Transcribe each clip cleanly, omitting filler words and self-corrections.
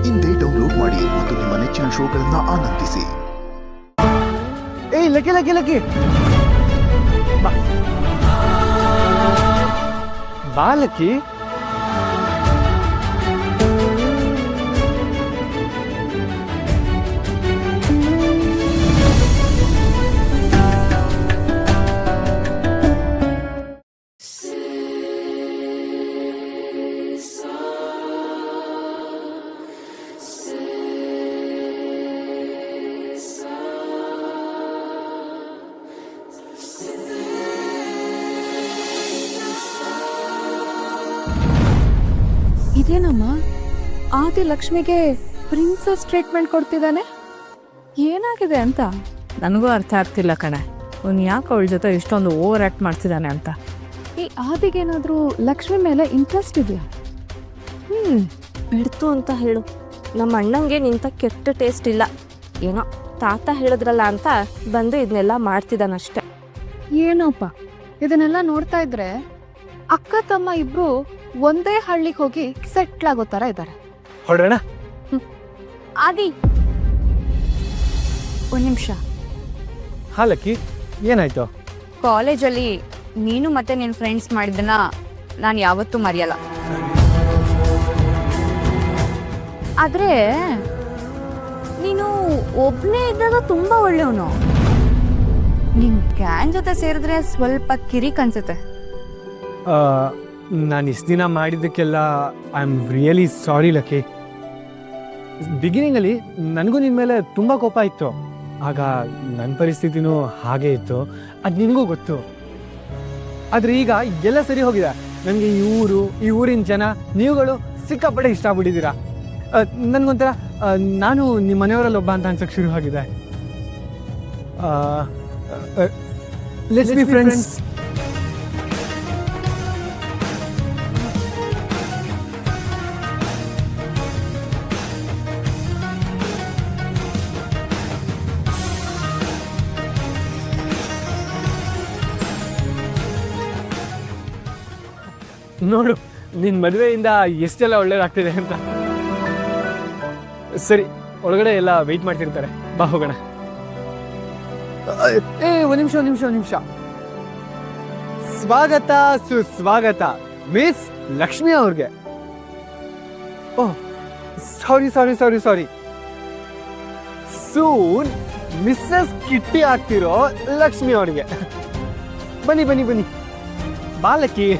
ಇಂದೇ ಡೌನ್ಲೋಡ್ ಮಾಡಿ ಮತ್ತು ನಿಮ್ಮ ನೆಚ್ಚಿನ ಶೋಗಳನ್ನ ಆನಂದಿಸಿ. ಏಯ್ ಲಕ್ಕಿ ಲಕ್ಕಿ ಲಕ್ಕಿ ಬಾ ಲಕ್ಕಿ. ಇದೇನಮ್ಮ ಆದಿ ಲಕ್ಷ್ಮಿಗೆ ಪ್ರಿನ್ಸಸ್ ಟ್ರೀಟ್ಮೆಂಟ್ ಕೊಡ್ತಿದ್ದಾನೆ, ಏನಾಗಿದೆ ಅಂತ ನನಗೂ ಅರ್ಥ ಆಗ್ತಿಲ್ಲ ಕಣೆ. ಅವ್ನು ಯಾಕೆ ಅವಳ ಜೊತೆ ಇಷ್ಟೊಂದು ಓವರ್ ಆ್ಯಕ್ಟ್ ಮಾಡ್ತಿದ್ದಾನೆ ಅಂತ. ಈ ಆದಿಗೇನಾದರೂ ಲಕ್ಷ್ಮಿ ಮೇಲೆ ಇಂಟ್ರೆಸ್ಟ್ ಇದೆಯಾ? ಬಿಡ್ತು ಅಂತ ಹೇಳು. ನಮ್ಮ ಅಣ್ಣಂಗೆ ನಿಂತ ಕೆಟ್ಟ ಟೇಸ್ಟ್ ಇಲ್ಲ. ಏನೋ ತಾತ ಹೇಳಿದ್ರಲ್ಲ ಅಂತ ಬಂದು ಇದನ್ನೆಲ್ಲ ಮಾಡ್ತಿದ್ದಾನಷ್ಟೆ. ಏನೋಪ್ಪ, ಇದನ್ನೆಲ್ಲ ನೋಡ್ತಾ ಇದ್ರೆ ಅಕ್ಕ ತಮ್ಮ ಇಬ್ರು ಒಂದೇ ಹಳ್ಳಿಗೆ ಹೋಗಿ ಸೆಟ್ಲ್ ಆಗೋ ಥರ ಇದ್ದಾರೆ. ಹೊರಡೋಣ. ಆದಿ ಒಂದು ನಿಮಿಷ. ಹಾ ಲಕ್ಕಿ, ಏನಾಯ್ತು? ಕಾಲೇಜಲ್ಲಿ ನೀನು ಮತ್ತೆ ನಿನ್ನ ಫ್ರೆಂಡ್ಸ್ ಮಾಡಿದ್ದನ್ನ ನಾನು ಯಾವತ್ತೂ ಮರೆಯಲ್ಲ. ಆದರೆ ನೀನು ಒಬ್ಬನೇ ಇದ್ದಾಗ ತುಂಬ ಒಳ್ಳೆಯವನು. ನಿನ್ನ ಗ್ಯಾಂಗ್ ಜೊತೆ ಸೇರಿದ್ರೆ ಸ್ವಲ್ಪ ಕಿರಿಕ್ ಅನ್ಸುತ್ತೆ. ನಾನು ಇಷ್ಟು ದಿನ ಮಾಡಿದ್ದಕ್ಕೆಲ್ಲ I am really sorry lucky. ಬಿಗಿನಿಂಗಲ್ಲಿ ನನಗೂ ನಿನ್ನ ಮೇಲೆ ತುಂಬ ಕೋಪ ಇತ್ತು. ಆಗ ನನ್ನ ಪರಿಸ್ಥಿತಿನೂ ಹಾಗೆ ಇತ್ತು, ಅದು ನಿನಗೂ ಗೊತ್ತು. ಆದರೆ ಈಗ ಎಲ್ಲ ಸರಿ ಹೋಗಿದೆ. ನನಗೆ ಈ ಊರಿನ ಜನ ನೀವುಗಳು ಸಿಕ್ಕಾಪಟ್ಟೆ ಇಷ್ಟ ಆಗ್ಬಿಟ್ಟಿದ್ದೀರಾ. ನನಗೊಂಥರ ನಾನು ನಿಮ್ಮ ಮನೆಯವರಲ್ಲಿ ಒಬ್ಬ ಅಂತ ಅನ್ಸಕ್ಕೆ ಶುರು ಆಗಿದೆ. Let's be friends. ನೋಡು, ನಿನ್ನ ಮದುವೆಯಿಂದ ಎಷ್ಟೆಲ್ಲ ಒಳ್ಳೇದಾಗ್ತಿದೆ ಅಂತ. ಸರಿ, ಒಳಗಡೆ ಎಲ್ಲ ವೆಯ್ಟ್ ಮಾಡ್ತಿರ್ತಾರೆ, ಬಾ ಹೋಗೋಣ. ಒಂದು ನಿಮಿಷ. ಸ್ವಾಗತ ಸುಸ್ವಾಗತ ಮಿಸ್ ಲಕ್ಷ್ಮಿ ಅವ್ರಿಗೆ. ಓಹ್ ಸಾರಿ. ಸೂನ್ ಮಿಸ್ಸಸ್ ಕಿಟ್ಟಿ ಆಗ್ತಿರೋ ಲಕ್ಷ್ಮಿ ಅವ್ರಿಗೆ. ಬನ್ನಿ ಬಾ ಲಕ್ಕಿ.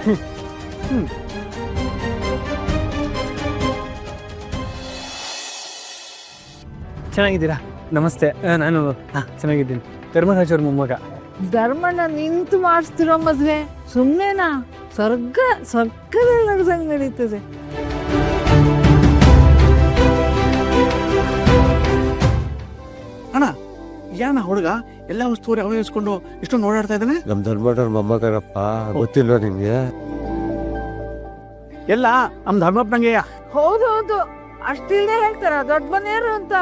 ಚೆನ್ನಾಗಿದ್ದೀರಾ? ನಮಸ್ತೆ, ನಾನು ಚೆನ್ನಾಗಿದ್ದೀನಿ. ಧರ್ಮರಾಜ್ ಅವ್ರ ಮೊಮ್ಮಗ. ಧರ್ಮಣ್ಣ ನಿಂತು ಮಾಡಿಸ್ತಿರೋ ಮದುವೆ ಸುಮ್ಮನೆನಾ? ಸ್ವರ್ಗದಲ್ಲಿ ನಡೆದಂಗೆ ನಡೀತದೆ. ಅಣ್ಣ, ಯಾನ ಹುಡುಗ ಎಲ್ಲ ವಸ್ತುವರೆ ಅವನಿಸ್ಕೊಂಡು ಇಷ್ಟೊಂದು ಓಡಾಡ್ತಾ ಇದ್ದಾನೆ? ನಮ್ ಧರ್ಮಣ್ಣವ್ರ ಮೊಮ್ಮಗರಪ್ಪ, ಗೊತ್ತಿಲ್ವ ನಿಮ್ಗೆ? ಎಲ್ಲ ನಮ್ ಧರ್ಮಪ್ಪನಂಗೆಯ. ಹೌದು, ಅಷ್ಟಿಲ್ಲದೆ ಹೇಳ್ತಾರ ದೊಡ್ಡ ಮನೆಯವರು ಅಂತ.